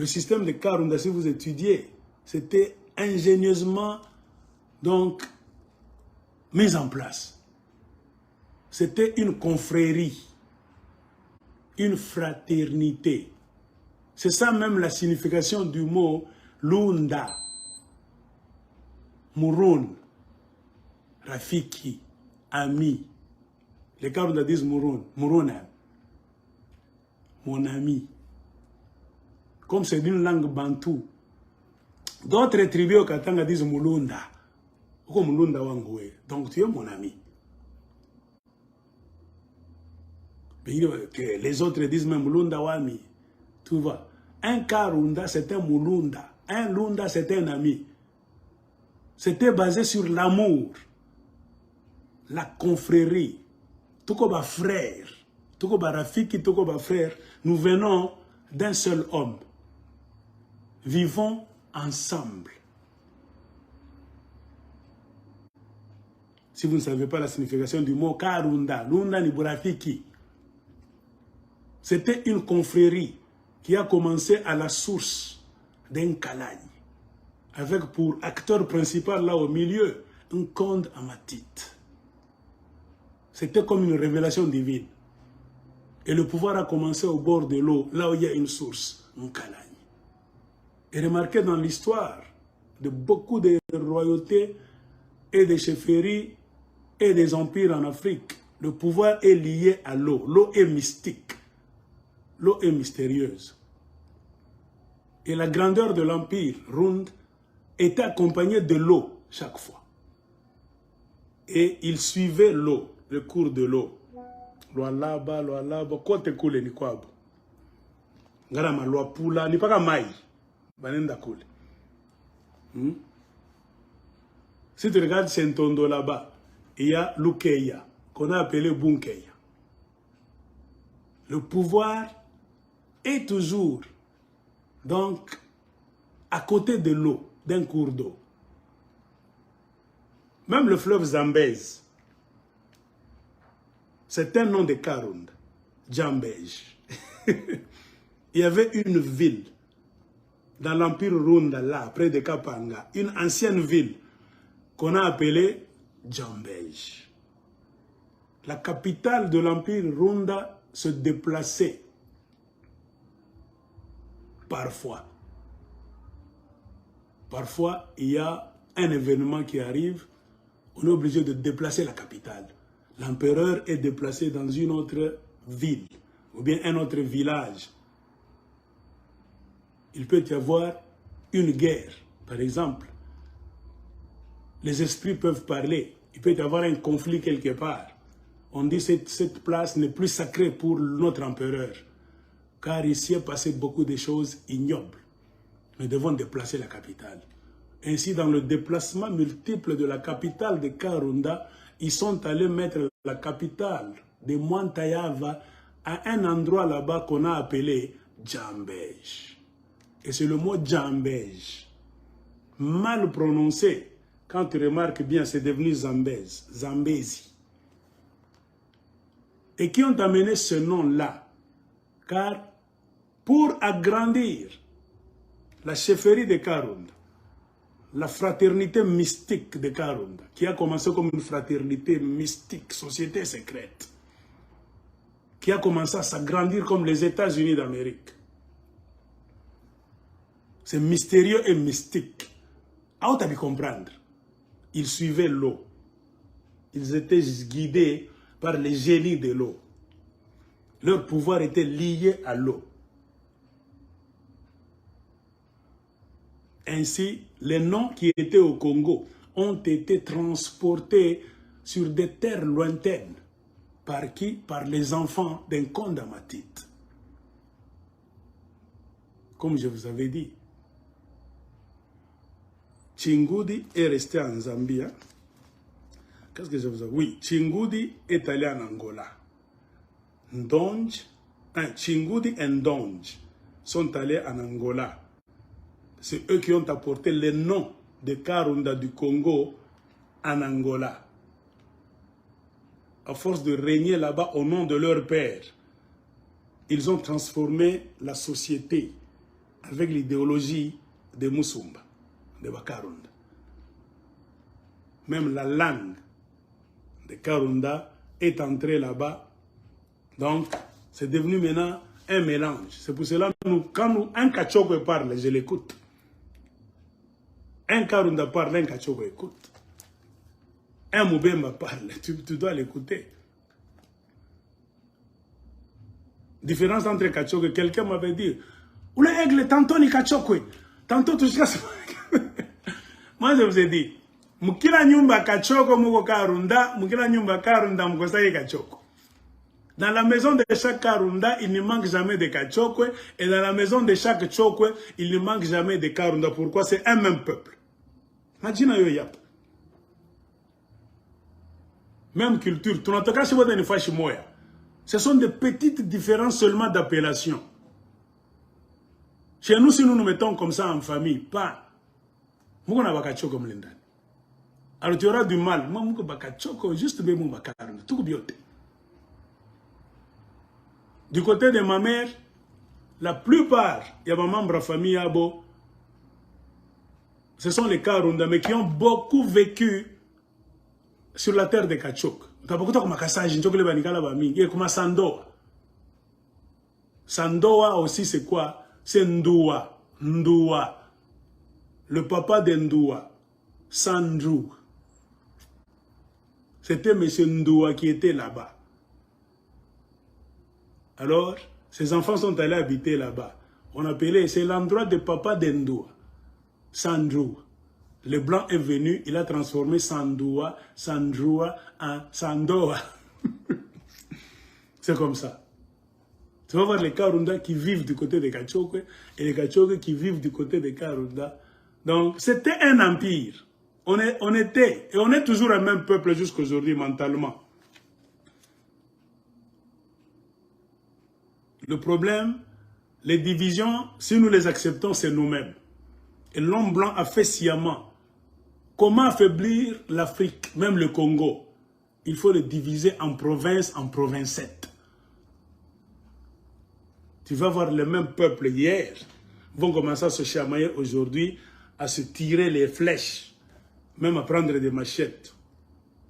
Le système de Karunda, si vous étudiez, c'était ingénieusement donc mis en place. C'était une confrérie, une fraternité. C'est ça même la signification du mot Lunda, Mouroun, Rafiki, ami. Les Karunda disent Mouroun, Mourounam, mon ami. Comme c'est d'une langue bantou. D'autres tribus au Katanga disent Mulunda. Comme Mulunda Wangoué. Donc tu es mon ami. Les autres disent même Mulunda Wami. Tu vois. Un Karunda, c'était un Mulunda. Un Lunda, c'était un ami. C'était basé sur l'amour, la confrérie. Tukoba frère, Tukoba Rafiki, Tukoba frère. Nous venons d'un seul homme. Vivons ensemble. Si vous ne savez pas la signification du mot Karunda, Lunda ni Burafiki, c'était une confrérie qui a commencé à la source d'un Kalagne, avec pour acteur principal là au milieu, un conde Amatit. C'était comme une révélation divine. Et le pouvoir a commencé au bord de l'eau, là où il y a une source, un Kalagne. Et remarquez dans l'histoire de beaucoup de royautés et des chefferies et des empires en Afrique, le pouvoir est lié à l'eau. L'eau est mystique. L'eau est mystérieuse. Et la grandeur de l'empire Rund était accompagnée de l'eau chaque fois. Et il suivait l'eau, le cours de l'eau. Loalaba, kote kule ni kwabo. Ngarama loapula, ni paka mai. Banenda kule. Si tu regardes Sentondo là-bas, il y a Lukeya, qu'on a appelé Bunkeya. Le pouvoir est toujours, donc, à côté de l'eau, d'un cours d'eau. Même le fleuve Zambèze, c'est un nom de Karunda, Jambège. Il y avait une ville dans l'empire Runda, là, près de Kapanga, une ancienne ville qu'on a appelée Jambège. La capitale de l'empire Runda se déplaçait parfois. Parfois, il y a un événement qui arrive, on est obligé de déplacer la capitale. L'empereur est déplacé dans une autre ville ou bien un autre village. Il peut y avoir une guerre, par exemple. Les esprits peuvent parler. Il peut y avoir un conflit quelque part. On dit que cette place n'est plus sacrée pour notre empereur, car ici est passé beaucoup de choses ignobles. Nous devons déplacer la capitale. Ainsi, dans le déplacement multiple de la capitale de Karunda, ils sont allés mettre la capitale de Mwantayava à un endroit là-bas qu'on a appelé Jambège. Et c'est le mot Jambège, mal prononcé. Quand tu remarques bien, c'est devenu Zambèze, Zambézi. Et qui ont amené ce nom-là, car pour agrandir la chefferie de Karunda, la fraternité mystique de Karunda, qui a commencé comme une fraternité mystique, société secrète, qui a commencé à s'agrandir comme les États-Unis d'Amérique. C'est mystérieux et mystique. À où tu as pu comprendre? Ils suivaient l'eau. Ils étaient guidés par les génies de l'eau. Leur pouvoir était lié à l'eau. Ainsi, les noms qui étaient au Congo ont été transportés sur des terres lointaines. Par qui? Par les enfants d'un conde Amatit. Comme je vous avais dit, Chingudi est resté en Zambie. Qu'est-ce que je vous avais dit? Oui, Chingudi est allé en Angola. Chingudi et Ndonj sont allés en Angola. C'est eux qui ont apporté le nom de Karunda du Congo en Angola. À force de régner là-bas au nom de leur père, ils ont transformé la société avec l'idéologie de Musumba, de Bakarunda. Même la langue de Karunda est entrée là-bas. Donc, c'est devenu maintenant un mélange. C'est pour cela que quand un Kachoko parle, je l'écoute. Un Karunda parle, un Kachoko écoute. Un Moubemba parle, tu dois l'écouter. Différence entre Kachoko, quelqu'un m'avait dit, ou le aigle, tantôt ni Kachoko, tantôt tu sais. Moi je vous ai dit, mukila nyumba Kachoko muko Karunda, mukila nyumba Karunda muko saye Kachoko. Dans la maison de chaque Karunda, il ne manque jamais de Kachoko, et dans la maison de chaque Chokwe, il ne manque jamais de Karunda. Pourquoi? C'est un même peuple. Imagine yo yap. Même culture, tout en tout cas, si vous avez une fois chez moi, ce sont des petites différences seulement d'appellation. Chez nous, si nous nous mettons comme ça en famille, pas. Nous avons un comme l'Indan. Alors tu auras du mal. Moi, je vais juste bien mon Karunda. Tout bien. Du côté de ma mère, la plupart, il y a des membres de la famille Abo, ce sont les Karunda, mais qui ont beaucoup vécu sur la terre de Kachok. Tu as beaucoup de makasaji, tu as beaucoup de Sandoa. Sandoa aussi, c'est quoi? C'est Ndoua. Ndoua. Le papa de Ndoua, Sandrou. C'était M. Ndoua qui était là-bas. Alors, ses enfants sont allés habiter là-bas. On appelait, c'est l'endroit de papa d'Endoua, Sandrou. Le blanc est venu, il a transformé Sandoua, Sandroua en Sandoa. C'est comme ça. Tu vas voir les Karunda qui vivent du côté des Kachokwe et les Kachokwe qui vivent du côté des Karunda. Donc, c'était un empire. On était, et on est toujours un même peuple jusqu'à aujourd'hui mentalement. Le problème, les divisions, si nous les acceptons, c'est nous-mêmes. Et l'homme blanc a fait sciemment. Comment affaiblir l'Afrique, même le Congo? Il faut le diviser en provinces, en provincettes. Tu vas voir les mêmes peuples hier, vont commencer à se chamailler aujourd'hui, à se tirer les flèches, même à prendre des machettes.